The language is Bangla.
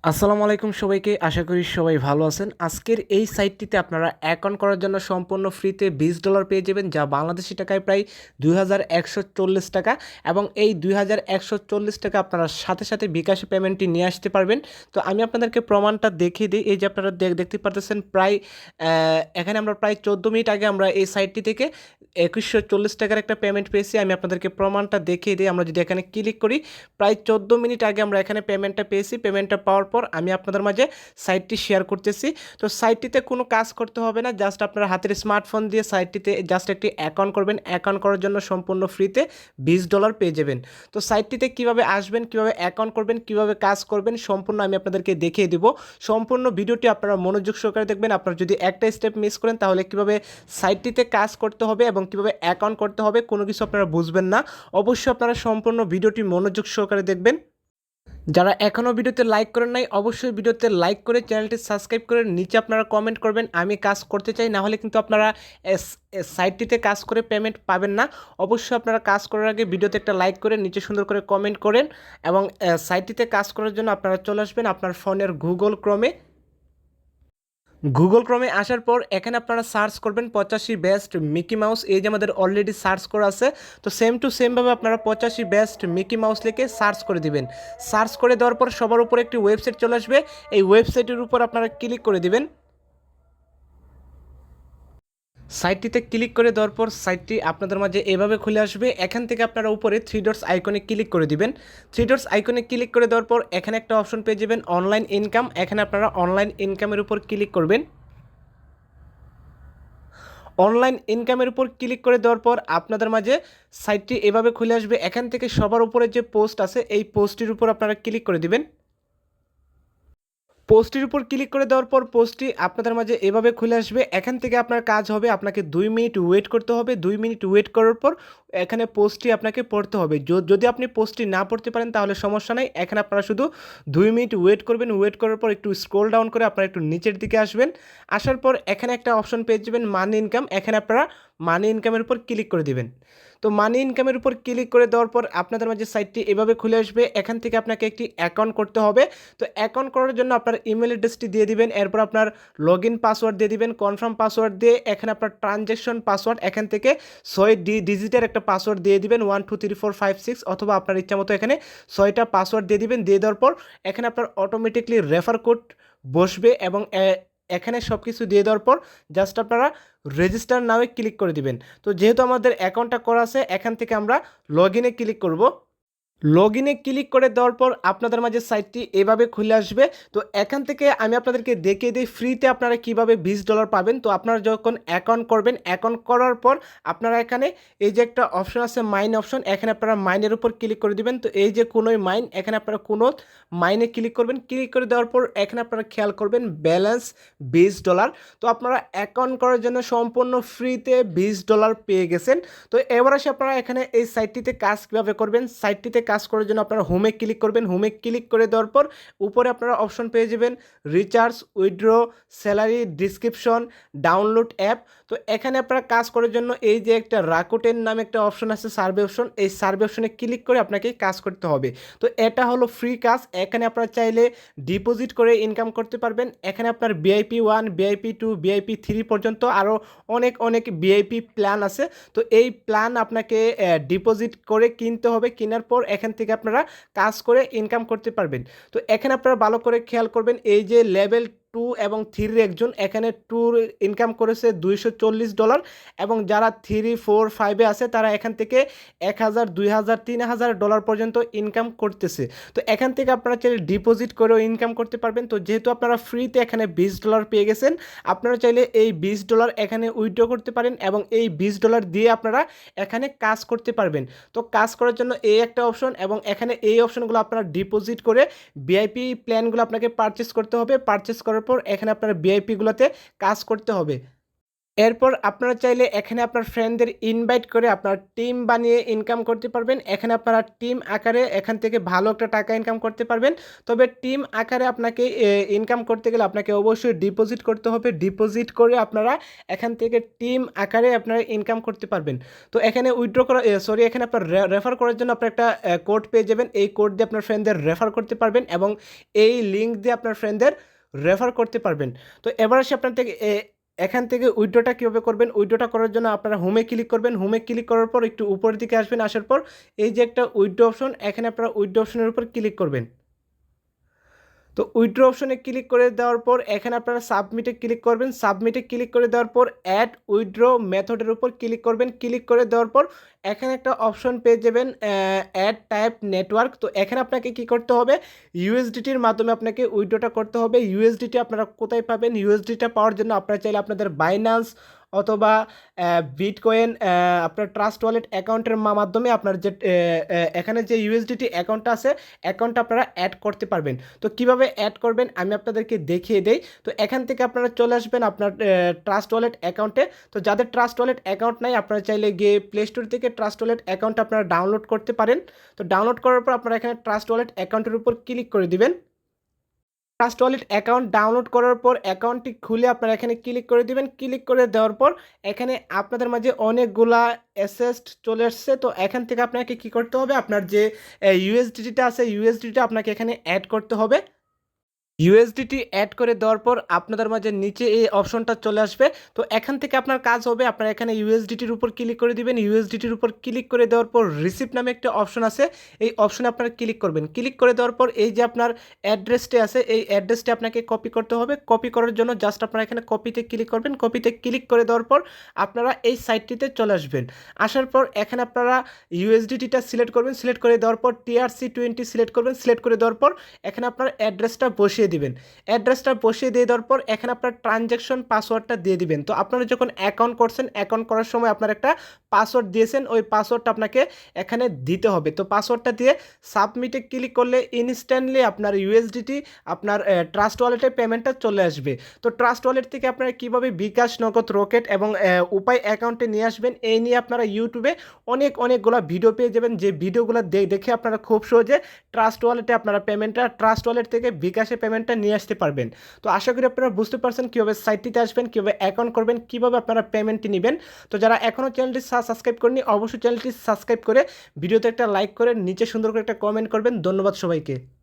আসসালামু আলাইকুম সবাইকে, আশা করি সবাই ভালো আছেন। আজকের এই সাইটটিতে আপনারা অ্যাকাউন্ট করার জন্য সম্পূর্ণ ফ্রিতে $20 পেয়ে যাবেন, যা বাংলাদেশি টাকায় প্রায় 2140 টাকা। এবং এই 2140 টাকা আপনারা সাথে সাথে বিকাশে পেমেন্টটি নিয়ে আসতে পারবেন। তো আমি আপনাদেরকে প্রমাণটা দেখিয়ে দিই। এই যে আপনারা দেখতে পারতেছেন, প্রায় এখানে আমরা প্রায় 14 মিনিট আগে আমরা এই সাইটটি থেকে 2140 টাকার একটা পেমেন্ট পেয়েছি। আমি আপনাদেরকে প্রমাণটা দেখিয়ে দিই। আমরা যদি এখানে ক্লিক করি, প্রায় 14 মিনিট আগে আমরা এখানে পেমেন্টটা পেয়েছি। পেমেন্টটা পাওয়ার পর আমি আপনাদের মাঝে সাইটটি শেয়ার করতেছি। তো সাইটটিতে কোনো কাজ করতে হবে না, জাস্ট আপনার হাতের স্মার্টফোন দিয়ে সাইটটিতে জাস্ট একটি অ্যাকাউন্ট করবেন। অ্যাকাউন্ট করার জন্য সম্পূর্ণ ফ্রিতে $20 পেয়ে যাবেন। তো সাইটটিতে কিভাবে আসবেন, কিভাবে অ্যাকাউন্ট করবেন, কিভাবে কাজ করবেন, সম্পূর্ণ আমি আপনাদেরকে দেখিয়ে দিব। সম্পূর্ণ ভিডিওটি আপনারা মনোযোগ সহকারে দেখবেন। আপনারা যদি একটা স্টেপ মিস করেন, তাহলে কিভাবে সাইটটিতে কাজ করতে হবে এবং কিভাবে অ্যাকাউন্ট করতে হবে কোনো কিছু আপনারা বুঝবেন না। অবশ্যই আপনারা সম্পূর্ণ ভিডিওটি মনোযোগ সহকারে দেখবেন। যারা এখনও ভিডিওতে লাইক করেন নাই, অবশ্যই ভিডিওতে লাইক করে চ্যানেলটি সাবস্ক্রাইব করে নিচে আপনারা কমেন্ট করবেন আমি কাজ করতে চাই। না হলে কিন্তু আপনারা সাইটটিতে কাজ করে পেমেন্ট পাবেন না। অবশ্যই আপনারা কাজ করার আগে ভিডিওতে একটা লাইক করে নিচে সুন্দর করে কমেন্ট করেন এবং সাইটটিতে কাজ করার জন্য আপনারা চলে আসবেন আপনার ফোনের গুগল ক্রমে আসার পর এখানে আপনারা সার্চ করবেন 85 বেস্ট মিকি মাউস। এই যে আমাদের অলরেডি সার্চ করা আছে, তো সেম টু সেমভাবে আপনারা 85 বেস্ট মিকি মাউস লিখে সার্চ করে দিবেন। সার্চ করে দেওয়ার পর সবার উপরে একটি ওয়েবসাইট চলে আসবে। এই ওয়েবসাইটের উপর আপনারা ক্লিক করে দিবেন। সাইটটিতে ক্লিক করে দেওয়ার পর সাইটটি আপনাদের মাঝে এভাবে খুলে আসবে। এখান থেকে আপনারা উপরে 3 ডটস আইকনে ক্লিক করে দিবেন। 3 ডটস আইকনে ক্লিক করে দেওয়ার পর এখানে একটা অপশন পেয়ে যাবেন অনলাইন ইনকাম। এখানে আপনারা অনলাইন ইনকামের উপর ক্লিক করবেন। অনলাইন ইনকামের উপর ক্লিক করে দেওয়ার পর আপনাদের মাঝে সাইটটি এভাবে খুলে আসবে। এখান থেকে সবার উপরে যে পোস্ট আছে, এই পোস্টটির উপর আপনারা ক্লিক করে দিবেন। পোস্টটির উপর ক্লিক করে দেওয়ার পর পোস্টটি আপনাদের মাঝে এভাবে খুলে আসবে। এখান থেকে আপনার কাজ হবে, আপনাকে 2 মিনিট ওয়েট করতে হবে। 2 মিনিট ওয়েট করার পর এখানে পোস্টটি আপনাকে পড়তে হবে। যদি আপনি পোস্টটি না পড়তে পারেন তাহলে সমস্যা নাই। এখানে আপনারা শুধু 2 মিনিট ওয়েট করবেন। ওয়েট করার পর একটু স্ক্রল ডাউন করে আপনারা একটু নিচের দিকে আসবেন। আসার পর এখানে একটা অপশন পেয়ে যাবেন মানি ইনকাম। এখানে আপনারা মানি ইনকামের উপর ক্লিক করে দিবেন। তো মানি ইনকামের উপর ক্লিক করে দেওয়ার পর আপনাদের মাঝে সাইটটি এভাবে খুলে আসবে। এখান থেকে আপনাকে একটি অ্যাকাউন্ট করতে হবে। তো অ্যাকাউন্ট করার জন্য আপনার ইমেল অ্যাড্রেসটি দিয়ে দিবেন, এরপর আপনার লগ ইন পাসওয়ার্ড দিয়ে দিবেন, কনফার্ম পাসওয়ার্ড দিয়ে এখানে আপনার ট্রানজ্যাকশন পাসওয়ার্ড এখান থেকে 6 ডিজিটের একটা পাসওয়ার্ড দিয়ে দিবেন, 1 2 3 4 5 6, অথবা আপনার ইচ্ছা মতো এখানে 6টা পাসওয়ার্ড দিয়ে দিবেন। দিয়ে দেওয়ার পর এখানে আপনার অটোমেটিকলি রেফার কোড বসবে এবং এখানে সব কিছু দিয়ে দেওয়ার পর জাস্ট আপনারা রেজিস্টার নাওয়ে ক্লিক করে দিবেন। তো যেহেতু আমাদের অ্যাকাউন্টটা করা আছে, এখান থেকে আমরা লগ ইনে ক্লিক করব। লগ ইনে ক্লিক করে দেওয়ার পর আপনাদের মাঝে সাইটটি এভাবে খুলে আসবে। তো এখান থেকে আমি আপনাদেরকে দেখিয়ে দিই ফ্রিতে আপনারা কিভাবে $20 পাবেন। তো আপনারা যখন অ্যাকাউন্ট করবেন, অ্যাকাউন্ট করার পর আপনারা এখানে এই যে একটা অপশন আছে মাইন অপশন, এখানে আপনারা মাইনের উপর ক্লিক করে দিবেন। তো এই যে কোনোই মাইন, এখানে আপনারা কোনো মাইনে ক্লিক করবেন। ক্লিক করে দেওয়ার পর এখানে আপনারা খেয়াল করবেন ব্যালেন্স $20। তো আপনারা অ্যাকাউন্ট করার জন্য সম্পূর্ণ ফ্রিতে $20 পেয়ে গেছেন। তো এবার আসে আপনারা এখানে এই সাইটটিতে কাজ কীভাবে করবেন। সাইটটিতে কাজ করার জন্য আপনারা হোমে ক্লিক করবেন। হোমে ক্লিক করে দেওয়ার পর উপরে আপনারা অপশন পেয়ে যাবেন recharge, withdraw, salary, description, download app. তো এখানে আপনারা কাজ করার জন্য এই যে একটা রাকুটেন নামে একটা অপশন আছে, সার্ভে অপশন, এই সার্ভে অপশনে ক্লিক করে আপনাকে কাজ করতে হবে। তো এটা হলো ফ্রি কাজ। এখানে আপনারা চাইলে ডিপোজিট করে ইনকাম করতে পারবেন। এখানে আপনার VIP 1, VIP 2, VIP 3 পর্যন্ত আরও অনেক অনেক VIP প্ল্যান আছে। তো এই প্ল্যান আপনাকে ডিপোজিট করে কিনতে হবে। কেনার পর এখান থেকে আপনারা কাজ করে ইনকাম করতে পারবেন। তো এখানে আপনারা ভালো করে খেয়াল করবেন, এই যে লেভেল 2 এবং 3 একজন এখানে 2 ইনকাম করেছে $240, এবং যারা 3, 4, 5-এ আছে তারা এখান থেকে 1000, 2000, $3000 পর্যন্ত ইনকাম করতেছে। তো এখান থেকে আপনারা চাইলে ডিপোজিট করেও ইনকাম করতে পারবেন। তো যেহেতু আপনারা ফ্রিতে এখানে $20 পেয়ে গেছেন, আপনারা চাইলে এই $20 এখানে উইথড্র করতে পারেন এবং এই $20 দিয়ে আপনারা এখানে কাজ করতে পারবেন। তো কাজ করার জন্য এই একটা অপশন, এবং এখানে এই অপশনগুলো আপনারা ডিপোজিট করে ভিআইপি প্ল্যানগুলো আপনাকে পারচেস করতে হবে। পারচেস করার পর এখানে আপনার ভিআইপিগুলোতে কাজ করতে হবে। এরপর আপনারা চাইলে এখানে আপনার ফ্রেন্ডদের ইনভাইট করে আপনার টিম বানিয়ে ইনকাম করতে পারবেন। এখানে আপনারা টিম আকারে এখান থেকে ভালো একটা টাকা ইনকাম করতে পারবেন। তবে টিম আকারে আপনাকে ইনকাম করতে গেলে আপনাকে অবশ্যই ডিপোজিট করতে হবে। ডিপোজিট করে আপনারা এখান থেকে টিম আকারে আপনারা ইনকাম করতে পারবেন। তো এখানে উইথড্র করা এখানে আপনার রেফার করার জন্য আপনার একটা কোড পেয়ে যাবেন। এই কোড দিয়ে আপনার ফ্রেন্ডদের রেফার করতে পারবেন এবং এই লিঙ্ক দিয়ে আপনার ফ্রেন্ডদের রেফার করতে পারবেন। তো এবার আসি আপনার থেকে এখান থেকে উইথড্রটা কীভাবে করবেন। উইথড্রটা করার জন্য আপনারা হোমে ক্লিক করবেন। হোমে ক্লিক করার পর একটু উপরের দিকে আসবেন। আসার পর এই যে একটা উইথড্র অপশন, এখানে আপনারা উইথড্র অপশনের উপর ক্লিক করবেন। তো উইথড্র অপশনে ক্লিক করে দেওয়ার পর এখানে আপনারা সাবমিটে ক্লিক করবেন। সাবমিটে ক্লিক করে দেওয়ার পর অ্যাড উইথড্র মেথডের উপর ক্লিক করবেন। ক্লিক করে দেওয়ার পর এখানে একটা অপশন পেয়ে যাবেন অ্যাড টাইপ নেটওয়ার্ক। তো এখানে আপনাকে কি করতে হবে, ইউএসডিটির মাধ্যমে আপনাকে উইথড্রটা করতে হবে। ইউএসডিটি আপনারা কোথায় পাবেন? ইউএসডিটা পাওয়ার জন্য আপনারা চাইলে আপনাদের বাইন্যান্স অথবা বিটকয়েন আপনার ট্রাস্ট ওয়ালেট অ্যাকাউন্টের মাধ্যমে আপনার যে এখানে যে ইউএসডিটি অ্যাকাউন্টটা আছে অ্যাকাউন্টটা আপনারা অ্যাড করতে পারবেন। তো কিভাবে অ্যাড করবেন আমি আপনাদেরকে দেখিয়ে দেই। তো এখান থেকে আপনারা চলে আসবেন আপনার ট্রাস্ট ওয়ালেট অ্যাকাউন্টে। তো যাদের ট্রাস্ট ওয়ালেট অ্যাকাউন্ট নাই আপনারা চাইলে গিয়ে প্লে স্টোর থেকে ট্রাস্ট ওয়ালেট অ্যাকাউন্ট আপনারা ডাউনলোড করতে পারেন। তো ডাউনলোড করার পর আপনারা এখানে ট্রাস্ট ওয়ালেট অ্যাকাউন্টের উপর ক্লিক করে দিবেন। ট্রাস্ট ওয়ালেট অ্যাকাউন্ট ডাউনলোড করার পর অ্যাকাউন্টটি খুলে আপনারা এখানে ক্লিক করে দিবেন। ক্লিক করে দেওয়ার পর এখানে আপনাদের মাঝে অনেকগুলা অ্যাসেট চলে আসছে। তো এখান থেকে আপনাকে কি করতে হবে, আপনার যে ইউএসডিটিটা আছে ইউএসডিটা আপনাকে এখানে অ্যাড করতে হবে। ইউএসডিটি অ্যাড করে দেওয়ার পর আপনাদের মাঝে নিচে এই অপশনটা চলে আসবে। তো এখান থেকে আপনার কাজ হবে আপনারা এখানে ইউএসডিটির উপর ক্লিক করে দিবেন। ইউএসডিটির উপর ক্লিক করে দেওয়ার পর রিসিপ্ট নামে একটা অপশন আছে, এই অপশনে আপনারা ক্লিক করবেন। ক্লিক করে দেওয়ার পর এই যে আপনার অ্যাড্রেসটি আছে এই অ্যাড্রেসটি আপনাকে কপি করতে হবে। কপি করার জন্য জাস্ট আপনারা এখানে কপিতে ক্লিক করবেন। কপিতে ক্লিক করে দেওয়ার পর আপনারা এই সাইটটিতে চলে আসবেন। আসার পর এখানে আপনারা ইউএসডিটিটা সিলেক্ট করবেন। সিলেক্ট করে দেওয়ার পর TRC20 সিলেক্ট করবেন। সিলেক্ট করে দেওয়ার পর এখানে আপনার অ্যাড্রেসটা বসিয়ে দিবেন। অ্যাড্রেসটা বসিয়ে দিয়ে দেওয়ার পর এখানে আপনার ট্রানজ্যাকশন পাসওয়ার্ডটা দিয়ে দিবেন। তো আপনারা যখন অ্যাকাউন্ট করছেন অ্যাকাউন্ট করার সময় আপনার একটা পাসওয়ার্ড দিয়েছেন, ওই পাসওয়ার্ডটা আপনাকে এখানে দিতে হবে। তো পাসওয়ার্ডটা দিয়ে সাবমিটে ক্লিক করলে ইনস্ট্যান্টলি আপনার ইউএসডিটি আপনার ট্রাস্ট ওয়ালেটে পেমেন্টটা চলে আসবে। তো ট্রাস্ট ওয়ালেট থেকে আপনারা কীভাবে বিকাশ, নগদ, রকেট এবং উপায় অ্যাকাউন্টে নিয়ে আসবেন এই নিয়ে আপনারা ইউটিউবে অনেকগুলো ভিডিও পেয়ে যাবেন, যে ভিডিওগুলো দেখে আপনারা খুব সহজে ট্রাস্ট ওয়ালেটে আপনারা পেমেন্টটা ট্রাস্ট ওয়ালেট থেকে বিকাশে পেমেন্টটা নিয়ে আসতে পারবেন। তো আশা করি আপনারা বুঝতে পারছেন কীভাবে সাইটটিতে আসবেন, কীভাবে অ্যাকাউন্ট করবেন, কীভাবে আপনারা পেমেন্টটি নেবেন। তো যারা এখনও চ্যানেলটি সাবস্ক্রাইব করেনি অবশ্যই চ্যানেলটি সাবস্ক্রাইব করে ভিডিওতে একটা লাইক করে নিচে সুন্দর করে একটা কমেন্ট করবেন। ধন্যবাদ সবাইকে।